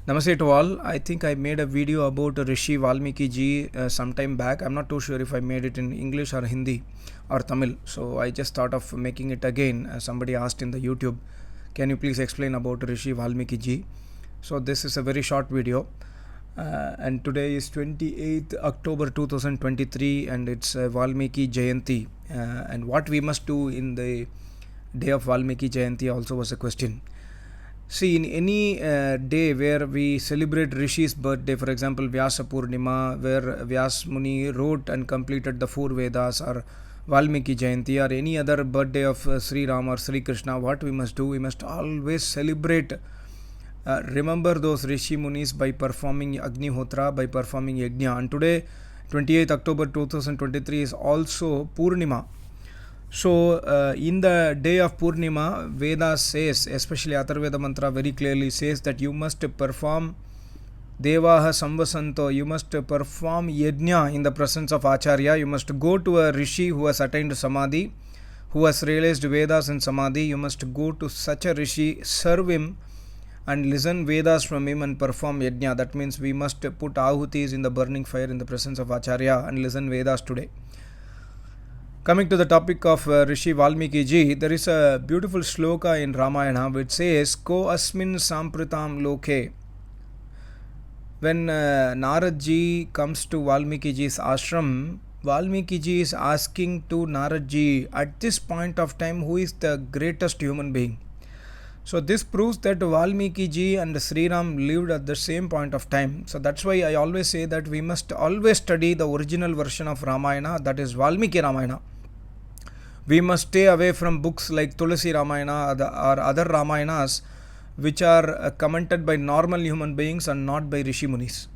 Namaste to all. I think I made a video about Rishi Valmiki Ji some time back. I'm not too sure if I made it in English or Hindi or Tamil. So I just thought of making it again. Somebody asked in the YouTube, can you please explain about Rishi Valmiki Ji? So this is a very short video. And today is 28th October 2023 and it's Valmiki Jayanti. And what we must do in the day of Valmiki Jayanti also was a question. See, in any day where we celebrate Rishi's birthday, for example, Vyasa Purnima, where Vyas Muni wrote and completed the four Vedas, or Valmiki Jayanti, or any other birthday of Sri Ram or Sri Krishna, what we must do, we must always celebrate, remember those Rishi Munis by performing Agnihotra, by performing Yajna. And today, 28th October 2023, is also Purnima. So, in the day of Purnima, Veda says, especially Atharveda Mantra very clearly says that you must perform Devaha Samvasanto, you must perform Yajna in the presence of Acharya, you must go to a Rishi who has attained Samadhi, who has realized Vedas in Samadhi, you must go to such a Rishi, serve him and listen Vedas from him and perform Yajna. That means we must put Ahutis in the burning fire in the presence of Acharya and listen Vedas today. Coming to the topic of Rishi Valmiki Ji, there is a beautiful shloka in Ramayana which says, Ko asmin sampritam loke. When Narad Ji comes to Valmiki Ji's ashram, Valmiki Ji is asking to Narad Ji at this point of time who is the greatest human being. So this proves that Valmiki Ji and Sri Ram lived at the same point of time. So that's why I always say that we must always study the original version of Ramayana, that is Valmiki Ramayana. We must stay away from books like Tulasi Ramayana or other Ramayanas which are commented by normal human beings and not by Rishi Munis.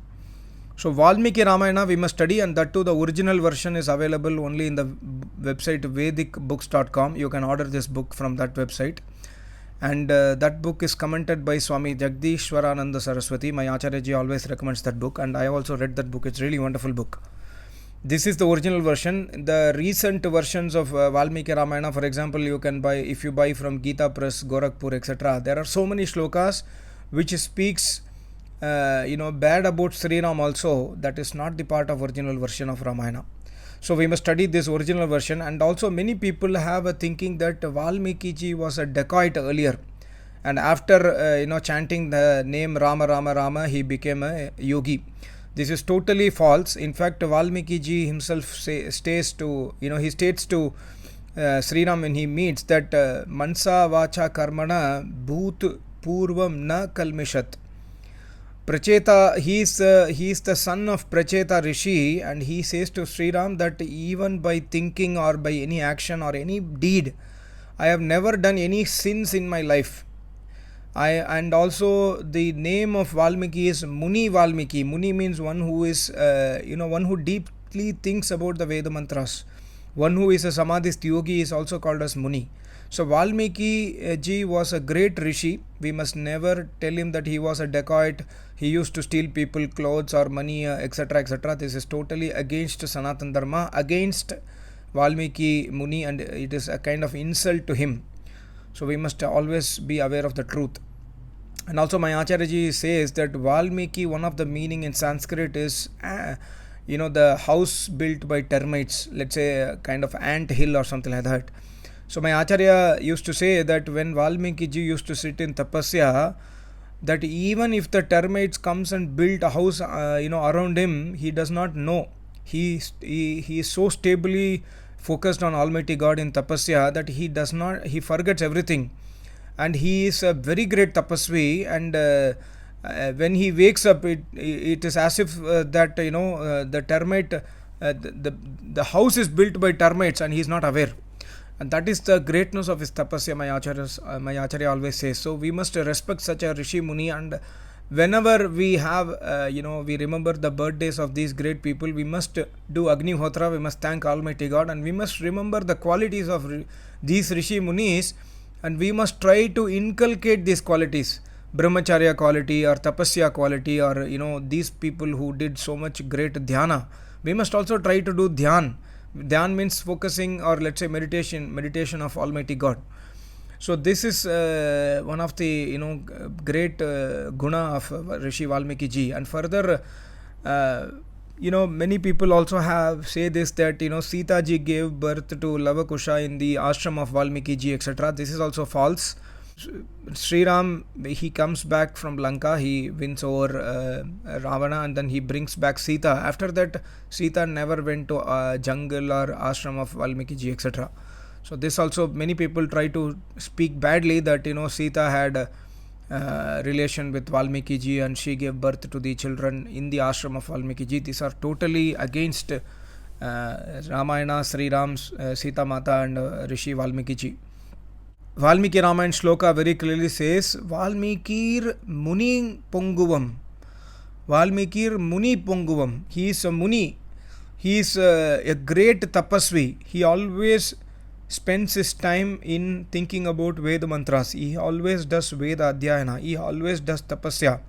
So Valmiki Ramayana we must study, and that too the original version is available only in the website vedicbooks.com. You can order this book from that website. And that book is commented by Swami Jagdishwarananda Saraswati. My Acharya Ji always recommends that book, and I also read that book. It's really a wonderful book. This is the original version. The recent versions of Valmiki Ramayana, for example, you can buy if you buy from Gita Press, Gorakhpur, etc. There are so many shlokas which speaks, bad about Sri Ram also. That is not the part of original version of Ramayana. So we must study this original version. And also many people have a thinking that Valmiki Ji was a dacoit earlier, and after chanting the name Rama Rama Rama, he became a yogi. This is totally false. In fact, Valmiki Ji himself states to Sri Ram when he meets that Mansa Vacha Karmana Bhut Purvam Na Kalmishat. Pracheta, he is the son of Pracheta Rishi, and he says to Sri Ram that even by thinking or by any action or any deed, I have never done any sins in my life. And also the name of Valmiki is Muni Valmiki. Muni means one who is, one who deeply thinks about the Veda mantras. One who is a Samadhist yogi is also called as Muni. So Valmiki Ji was a great Rishi. We must never tell him that he was a dacoit, he used to steal people clothes or money, etc., etc. This is totally against Sanatana Dharma, against Valmiki Muni, and it is a kind of insult to him. So we must always be aware of the truth. And also my Acharya Ji says that Valmiki, one of the meaning in Sanskrit is the house built by termites, let's say a kind of ant hill or something like that. So my Acharya used to say that when Valmiki Ji used to sit in tapasya, that even if the termites comes and build a house around him, he does not know. He is so stably focused on Almighty God in tapasya that he forgets everything, and he is a very great tapasvi. And when he wakes up, it is as if that the termite, the house is built by termites, and he is not aware. And that is the greatness of his tapasya, my Acharya always says. So we must respect such a Rishi Muni, and whenever we have, we remember the birthdays of these great people, we must do Agnihotra, we must thank Almighty God, and we must remember the qualities of these Rishi Munis, and we must try to inculcate these qualities, Brahmacharya quality or Tapasya quality, or these people who did so much great dhyana. We must also try to do dhyan. Dhyan means focusing, or let's say meditation of Almighty God. So this is one of the great guna of Rishi Valmiki Ji. And further, many people also have say this, that Sita Ji gave birth to Lavakusha in the ashram of Valmiki Ji, etc. This is also false. Sri Ram, he comes back from Lanka, he wins over Ravana, and then he brings back Sita. After that, Sita never went to jungle or ashram of Valmiki Ji, etc. So this also, many people try to speak badly that Sita had relation with Valmiki Ji and she gave birth to the children in the ashram of Valmiki Ji. These are totally against Ramayana, Sri Ram's Sita Mata and Rishi Valmiki Ji. Valmiki Ramayana shloka very clearly says, Valmikir Muni Ponguvam. Valmikir Muni Ponguvam. He is a Muni. He is a great tapasvi. He always spends his time in thinking about Veda mantras. He always does Veda Adhyayana. He always does tapasya.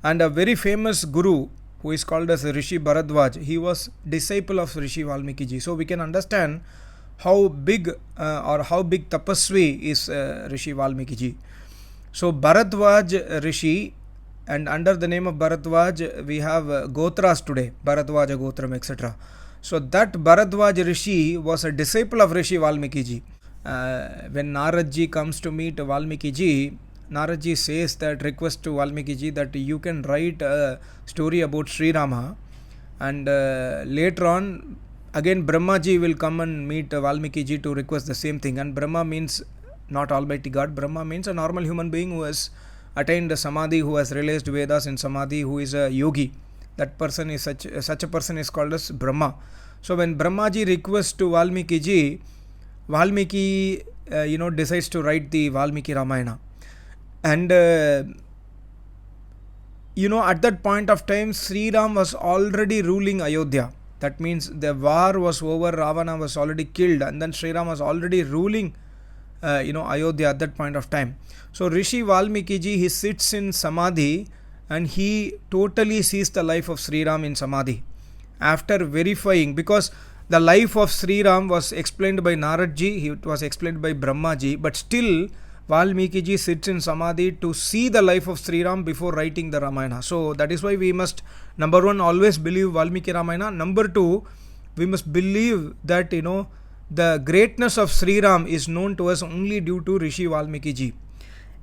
And a very famous guru who is called as Rishi Bharadwaj, he was disciple of Rishi Valmiki Ji. So we can understand how big tapasvi is Rishi Valmiki Ji. So Bharadwaj Rishi, and under the name of Bharadwaj we have Gotras today, Bharadwaja Gotram, etc. So that Bharadwaj Rishi was a disciple of Rishi Valmiki Ji. When Narad Ji comes to meet Valmiki Ji, Narad Ji says that, request to Valmiki Ji that you can write a story about Sri Rama, and later on again Brahma Ji will come and meet Valmiki Ji to request the same thing. And Brahma means not Almighty God. Brahma means a normal human being who has attained Samadhi, who has realized Vedas in Samadhi, who is a yogi. That person is such a person is called as Brahma. So when Brahma Ji requests to Valmiki Ji, Valmiki decides to write the Valmiki Ramayana. And at that point of time, Sri Ram was already ruling Ayodhya. That means the war was over, Ravana was already killed, and then Sri Ram was already ruling Ayodhya at that point of time. So Rishi Valmiki Ji, he sits in Samadhi and he totally sees the life of Sri Ram in Samadhi. After verifying, because the life of Sri Ram was explained by Narad Ji, it was explained by Brahma Ji, but still Valmiki Ji sits in Samadhi to see the life of Sri Ram before writing the Ramayana. So that is why we must, number one, always believe Valmiki Ramayana. Number two, we must believe that the greatness of Sri Ram is known to us only due to Rishi Valmiki Ji.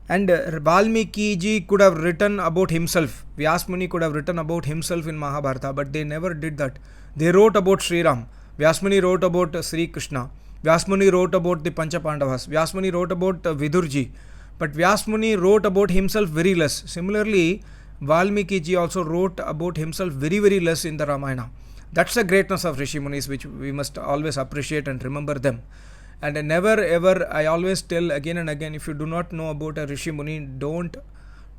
And Valmiki Ji could have written about himself. Vyas Muni could have written about himself in Mahabharata, but they never did that. They wrote about Sri Ram. Vyas Muni wrote about Sri Krishna. Vyas Muni wrote about the Pancha Pandavas. Vyas Muni wrote about Vidurji. But Vyas Muni wrote about himself very less. Similarly, Valmiki Ji also wrote about himself very, very less in the Ramayana. That's the greatness of Rishi Munis, which we must always appreciate and remember them. And never ever, I always tell again and again, if you do not know about a Rishi Muni, don't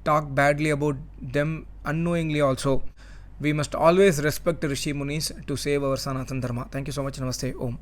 talk badly about them unknowingly also. We must always respect Rishi Munis to save our Sanatana Dharma. Thank you so much. Namaste. Om.